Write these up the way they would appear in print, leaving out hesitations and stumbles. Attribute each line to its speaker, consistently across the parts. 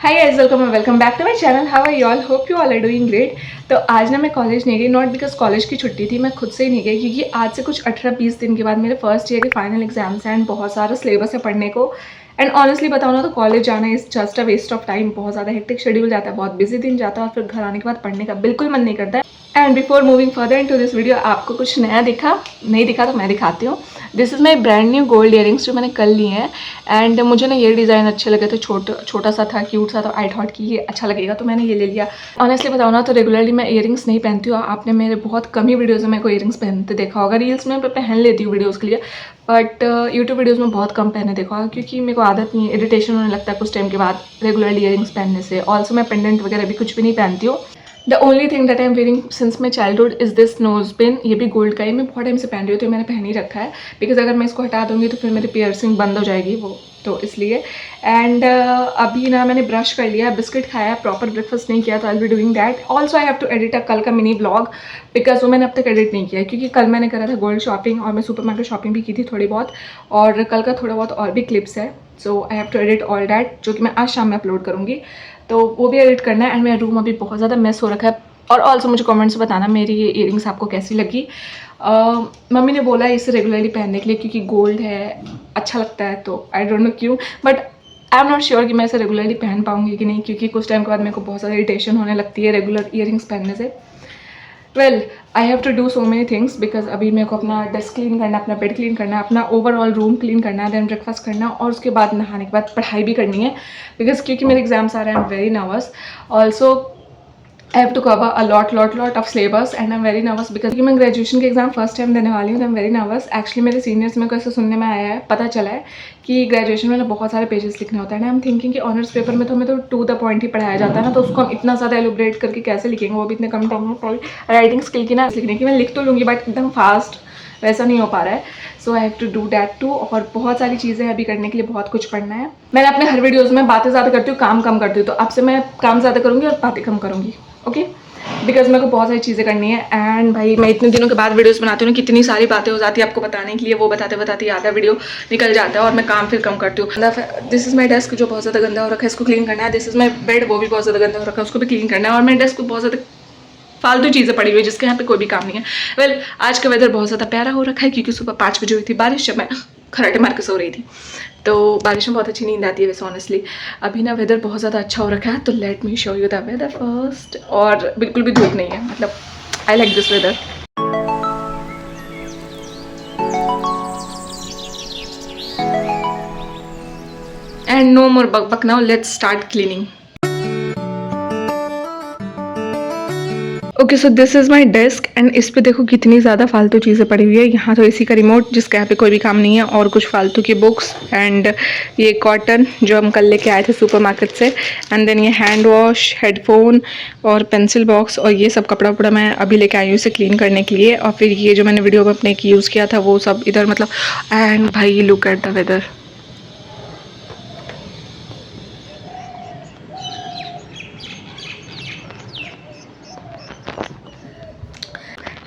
Speaker 1: Hi guys, welcome back to my channel. How are you all? Hope you all are doing great. तो आज ना मैं college नहीं गई, नॉट बिकॉज कॉलेज की छुट्टी थी, मैं खुद से ही नहीं गई क्योंकि आज से कुछ 18-20 दिन के बाद मेरे फर्स्ट ईयर के फाइनल एग्जाम्स हैं एंड बहुत सारा सिलेबस है पढ़ने को। एंड ऑनेस्टली बताऊँ ना तो कॉलेज जाना is just a waste of time. बहुत ज़्यादा हेक्टिक शेड्यूल जाता है, बहुत बिजी दिन जाता है और फिर घर आने के बाद पढ़ने का बिल्कुल मन नहीं करता है। And before moving further into this video, आपको कुछ नया नहीं दिखा तो मैं दिखाती हूँ। This is my brand new gold earrings जो मैंने कल लिए हैं। एंड मुझे ना ये डिज़ाइन अच्छे लगे थे, छोटा सा था, क्यूट सा, तो आई थॉट कि ये अच्छा लगेगा तो मैंने ये ले लिया। ऑनेस्टली बताऊँ ना तो रेगुलरली मैं इयरिंग्स नहीं पहनती हूँ। आपने मेरे बहुत कम ही वीडियोज़ में मेरे को इयरिंग्स पहनते देखा होगा। रील्स में पहन लेती हूँ वीडियोज़ के लिए, बट यूट्यूब वीडियोज़ में बहुत कम पहने देखा होगा क्योंकि मेरे को आदत नहीं है, इरिटेशन होने लगता है कुछ टाइम के बाद रेगुलरली इयरिंग्स पहनने से। ऑल्सो मैं पेंडेंट वगैरह भी कुछ भी नहीं पहनती हूँ। The only thing that I am wearing since my childhood is this nose pin. ये भी गोल्ड का ही, मैं बहुत टाइम से पहन रही हूँ तो मैंने पहन ही रखा है बिकॉज अगर मैं इसको हटा दूँगी तो फिर मेरी पियर्सिंग बंद हो जाएगी वो, तो इसलिए। एंड अभी ना मैंने ब्रश कर लिया, बिस्किट खाया, प्रॉपर ब्रेकफास्ट नहीं किया, तो I will be doing that. Also I have to edit कल का मिनी ब्लॉग बिकॉज वो मैंने अब तक एडिट नहीं किया क्योंकि कल मैंने करा था गोल्ड शॉपिंग और मैं सुपर मार्केट शॉपिंग भी की थी थोड़ी बहुत, और कल का थोड़ा बहुत और भी क्लिप्स है। So I have to edit all that, जो कि मैं आज शाम में अपलोड करूँगी, तो वो भी एडिट करना है। एंड मेरा रूम अभी बहुत ज़्यादा मेस हो रखा है। और ऑल्सो मुझे कमेंट्स बताना मेरी ये इयरिंग्स आपको कैसी लगी। मम्मी ने बोला इसे रेगुलरली पहनने के लिए क्योंकि गोल्ड है, अच्छा लगता है, तो आई डोंट नो क्यों, but I am not sure कि मैं इसे रेगुलरली पहन पाऊंगी कि नहीं, क्योंकि कुछ टाइम के बाद मेरे को बहुत ज़्यादा इरिटेशन होने लगती है रेगुलर इयरिंग्स पहनने से। Well, I have to do so many things because अभी मेरे को अपना डेस्क क्लीन करना है, अपना बेड क्लीन करना है, अपना ओवरऑल रूम क्लीन करना है, देन ब्रेकफास्ट करना है और उसके बाद नहाने के बाद पढ़ाई भी करनी है बिकॉज क्योंकि मेरे एग्जाम्स आ रहे हैं। I am very nervous. Also I have to cover a lot of syllabus and I'm very nervous because मैं ग्रेजुएशन के एग्जाम फर्स्ट टाइम देने वाली हूँ। I'm very nervous। एक्चुअली मेरे सीनियर्स मेरे को ऐसा सुनने में आया है, पता चला है कि ग्रेजुएशन में ना बहुत सारे पेजेस लिखने होते हैं। आई एम थिंकिंग कि ऑनर्स पेपर में तो हमें तो टू द पॉइंट ही पढ़ाया जाता है ना, तो उसको हम इतना ज़्यादा एलोबरेट करके कैसे लिखेंगे, वो भी इतने कम टाइम में। कोई राइटिंग स्किल की ना लिखने की, मैं लिख तो लूँगी बट एकदम फास्ट वैसा नहीं हो पा रहा है। So I have to do that too. और बहुत सारी चीज़ें अभी करने के लिए, बहुत कुछ पढ़ना है। मैंने अपने हर वीडियोज़ में बातें ज़्यादा करती हूँ, काम कम करती हूँ, तो अब से मैं काम ज़्यादा करूँगी और बातें कम करूँगी, ओके? बिकॉज मेरे को बहुत सारी चीज़ें करनी है। एंड भाई मैं इतने दिनों के बाद वीडियोस बनाती हूँ ना, कितनी सारी बातें हो जाती है आपको बताने के लिए, वो बताते बताते आधा वीडियो निकल जाता है और मैं काम फिर कम करती हूँ। दिस इज़ माई डेस्क जो बहुत ज़्यादा गंदा हो रखा है, इसको क्लीन करना है। दिस इज़ माई बेड, वो भी बहुत ज़्यादा गंदा हो रखा है, उसको भी क्लीन करना है। और मेरे डेस्क को बहुत ज़्यादा फालतू चीज़ें पड़ी हुई है जिसके यहाँ पे कोई भी काम नहीं है। वेल, आज का वेदर बहुत ज़्यादा प्यारा हो रखा है क्योंकि सुबह 5 बजे हुई थी बारिश जब मैं खराटे मार के सो रही थी, तो बारिश में बहुत अच्छी नींद आती है वैसे ऑनेस्टली। अभी ना वेदर बहुत ज़्यादा अच्छा हो रखा है, तो let me show you the weather first. और बिल्कुल भी धूप नहीं है, मतलब I like this weather. And no more बक बक, now let's start cleaning. Okay, so this is my desk and इस पे देखो कितनी ज़्यादा फालतू चीज़ें पड़ी हुई है। यहाँ तो इसी का रिमोट जिसका यहाँ पे कोई भी काम नहीं है, और कुछ फालतू की बुक्स, एंड ये कॉटन जो हम कल लेके आए थे सुपर मार्केट से, एंड देन ये हैंड वॉश, हेडफोन और पेंसिल बॉक्स, और ये सब कपड़ा वपड़ा मैं अभी लेके आई हूँ इसे क्लीन करने के लिए। और फिर ये जो मैंने वीडियो में अपने यूज़ किया था वो सब इधर, मतलब। एंड भाई look at the weather.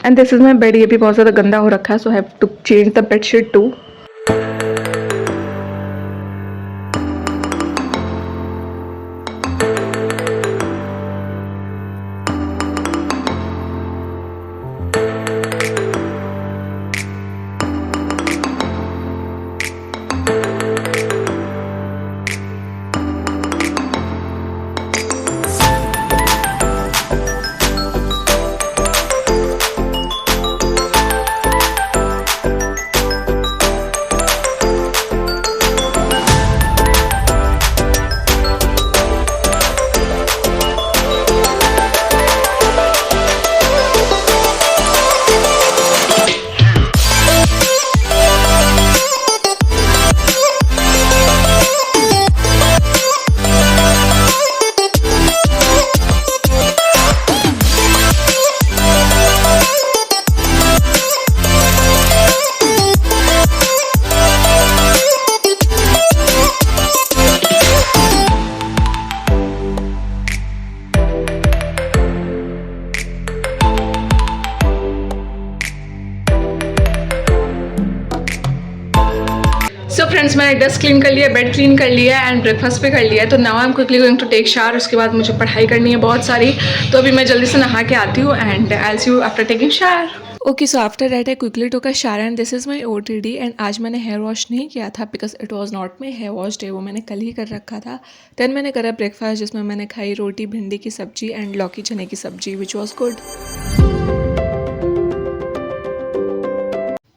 Speaker 1: And this is my bed, ये भी बहुत ज़्यादा गंदा हो रखा है, so have to change the bedsheet too. Dust clean कर लिया, बेड क्लीन कर लिया एंड ब्रेकफास्ट भी कर लिया है। तो now I am quickly going to take shower. उसके बाद मुझे पढ़ाई करनी है बहुत सारी, तो अभी मैं जल्दी से नहा के आती हूँ and I see you after taking shower. Okay, so after that I quickly took a shower and this is my OTD। And आज मैंने हेयर वॉश नहीं किया था because it was not my hair wash day, वो मैंने कल ही कर रखा था। देन मैंने करा ब्रेकफास्ट जिसमें मैंने खाई रोटी, भिंडी की सब्जी एंड लौकी चने की सब्जी which was good.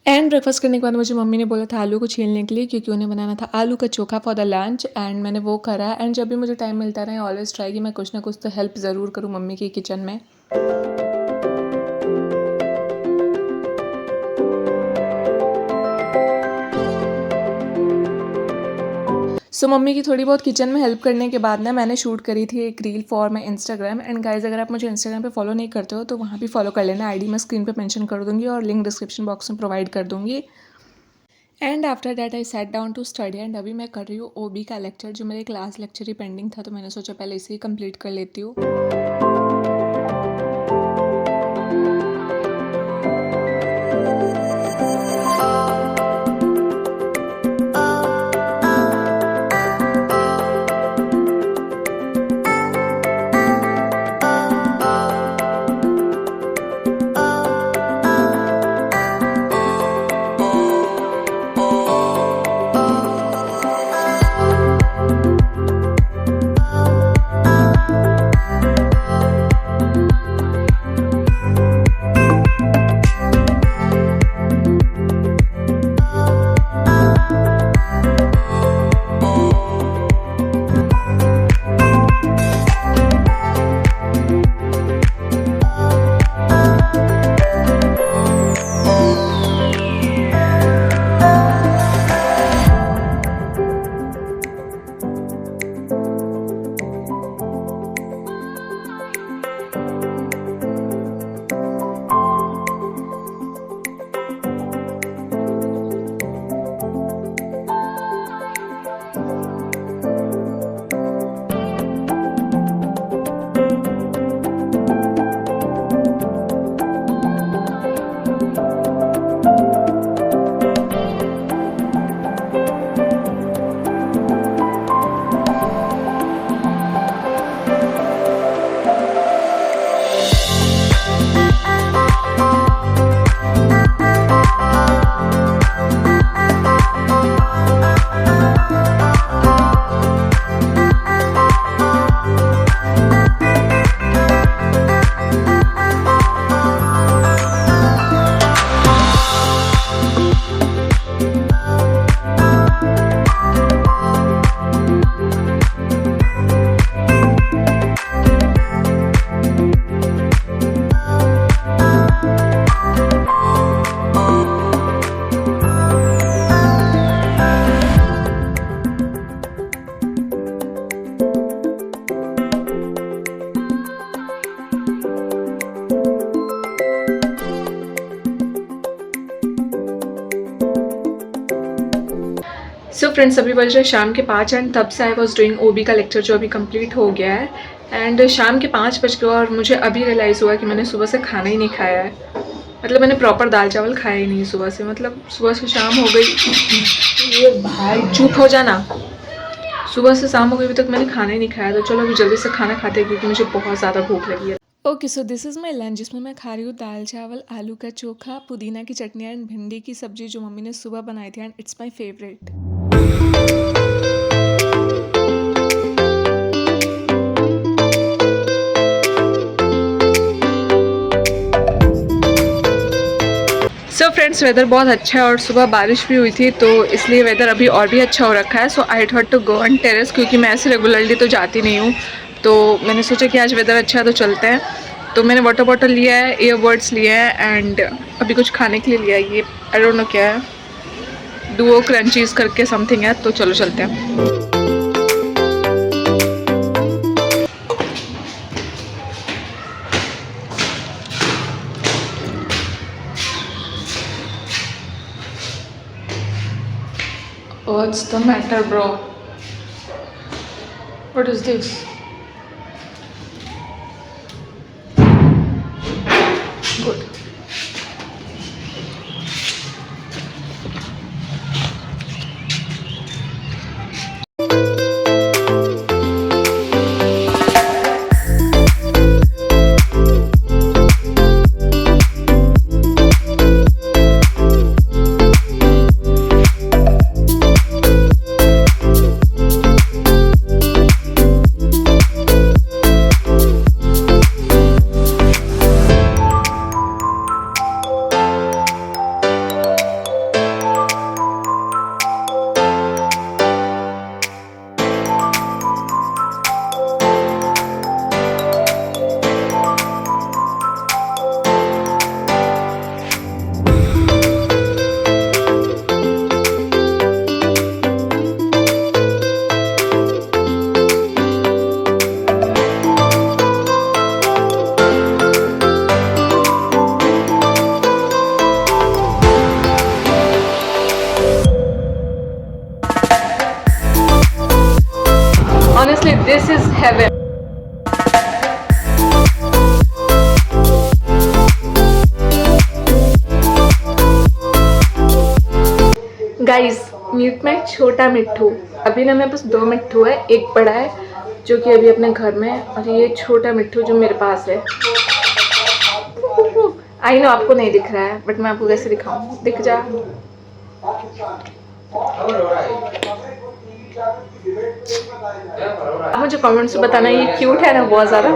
Speaker 1: And breakfast करने के बाद मुझे मम्मी ने बोला था आलू को छीलने के लिए, क्योंकि उन्हें बनाना था आलू का चोखा फॉर द लंच एंड मैंने वो करा। एंड जब भी मुझे टाइम मिलता रहा, ऑलवेज ट्राई कि मैं कुछ ना कुछ तो हेल्प ज़रूर करूँ मम्मी की किचन में। सो मम्मी की थोड़ी बहुत किचन में हेल्प करने के बाद ना मैंने शूट करी थी एक reel for my Instagram. And guys, अगर आप मुझे इंस्टाग्राम पे फॉलो नहीं करते हो तो वहाँ भी फॉलो कर लेना। आईडी मैं स्क्रीन पे मेंशन कर दूँगी और लिंक डिस्क्रिप्शन बॉक्स में प्रोवाइड कर दूँगी। And after that I sat down to study and अभी मैं कर रही हूँ OB का लेक्चर, जो मेरे क्लास लेक्चर ही पेंडिंग था, तो मैंने सोचा पहले इसे ही कंप्लीट कर लेती हूँ। सो फ्रेंड्स, अभी बज रहे शाम के 5 एंड तब से आई वॉज डूइंग OB का लेक्चर, जो अभी कंप्लीट हो गया है। एंड शाम के 5 बज गए और मुझे अभी रियलाइज़ हुआ कि मैंने सुबह से खाना ही नहीं खाया है। मतलब मैंने प्रॉपर दाल चावल खाया ही नहीं सुबह से, मतलब सुबह से शाम हो गई। ये भाई चुप हो जाना। सुबह से शाम हो गई, अभी तक मैंने खाना ही नहीं खाया। तो चलो अभी जल्दी से खाना खाते हैं, क्योंकि मुझे बहुत ज़्यादा भूख लगी है। Okay, so this is my lunch, जिसमें मैं खा रही हूँ दाल चावल, आलू का चोखा, पुदीना की चटनी एंड भिंडी की सब्जी, जो मम्मी ने सुबह बनाई थी and it's my favourite. So friends, weather बहुत अच्छा है और सुबह बारिश भी हुई थी, तो इसलिए वेदर अभी और भी अच्छा हो रखा है। So I thought to go on terrace, क्योंकि मैं ऐसे रेगुलरली तो जाती नहीं हूँ, तो मैंने सोचा कि आज वेदर अच्छा है तो चलते हैं। तो मैंने वाटर बॉटल लिया है, ईयरबड्स लिए हैं एंड अभी कुछ खाने के लिए लिया है। ये आई डोंट नो क्या है, डुओ क्रंचीज करके समथिंग है, तो चलो चलते हैं। What's the matter, bro? What is this? Good. This is heaven. Guys meet में छोटा मिट्ठू, अभी ना मेरे पास 2 मिट्ठू है, एक बड़ा है जो कि अभी अपने घर में है और ये छोटा मिट्ठू जो मेरे पास है। आई नो आपको नहीं दिख रहा है बट मैं आपको कैसे दिखाऊं, दिख जा। आप मुझे कमेंट्स में बताना ये क्यूट है ना बहुत ज़्यादा।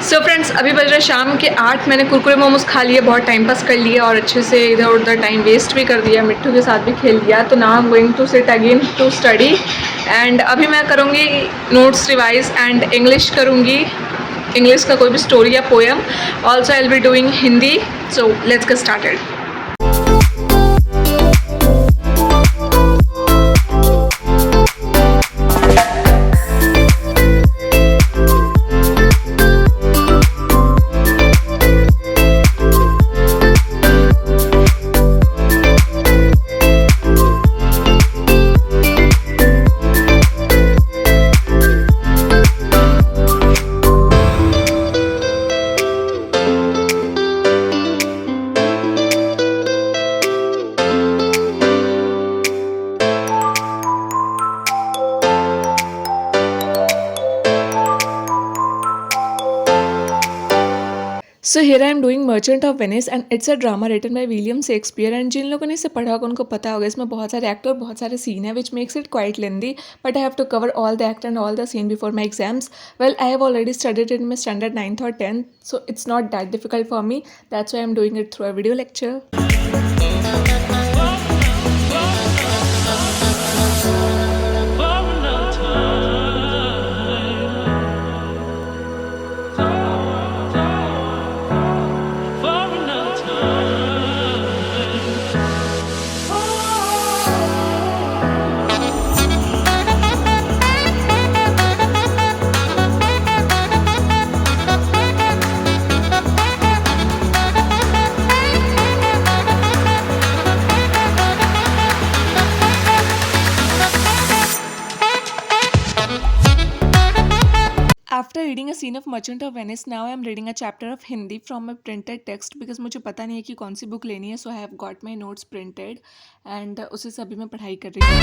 Speaker 1: सो फ्रेंड्स अभी बज रहा है शाम के 8। मैंने कुरकुरे मोमोज खा लिए, बहुत टाइम पास कर लिया और अच्छे से इधर उधर टाइम वेस्ट भी कर दिया, मिट्टू के साथ भी खेल लिया। तो now I am going to sit again to study and अभी मैं करूँगी नोट्स रिवाइज एंड इंग्लिश करूँगी, इंग्लिश का कोई भी स्टोरी या poem. Also I will be doing Hindi. So let's get started. So here I am doing Merchant of Venice and it's a drama written by William Shakespeare. And जिन लोगों ने इसे पढ़ा होगा उनको पता होगा इसमें बहुत सारे एक्टर और बहुत सारे सीन है which makes it quite lengthy, but I have to cover all the actor and all the scene before my exams. Well I have already studied in my standard 9th और 10th, so it's not that difficult for me. That's why I'm doing it through a video lecture. After reading a scene of Merchant of Venice, now I am reading a chapter of Hindi from my printed text because मुझे पता नहीं है कि कौन सी book लेनी है, so I have got my notes printed and उसी से अभी मैं पढ़ाई कर रही हूँ।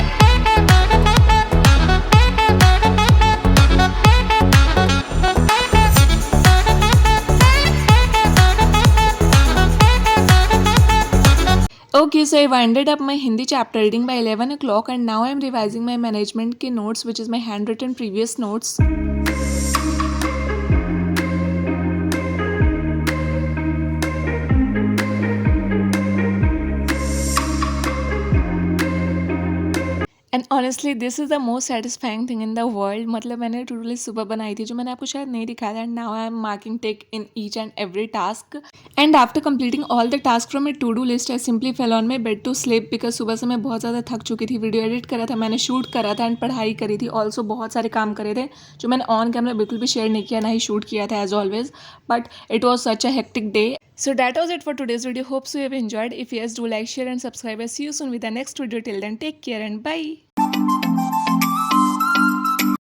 Speaker 1: Okay, so I've ended up my Hindi chapter reading by 11 o'clock and now I'm revising my management के notes, which is my handwritten previous notes. And honestly this is the most satisfying thing in the world. मतलब मैंने to do list सुबह बनाई थी जो मैंने आपको शायद नहीं दिखाया था, and now I am marking tick in each and every task. And after completing all the task from my to do list I simply fell on my bed to sleep because सुबह से मैं बहुत ज़्यादा थक चुकी थी। Video edit करा था मैंने, शूट करा था एंड पढ़ाई करी थी, ऑल्सो बहुत सारे काम करे थे जो मैंने ऑन कैमरा बिल्कुल भी शेयर नहीं किया, ना ही शूट किया था as always, but it was such a hectic day. So that was it for today's video. Hope so you have enjoyed. If yes, do like, share and subscribe. I'll see you soon with the next video. Till then, take care and bye.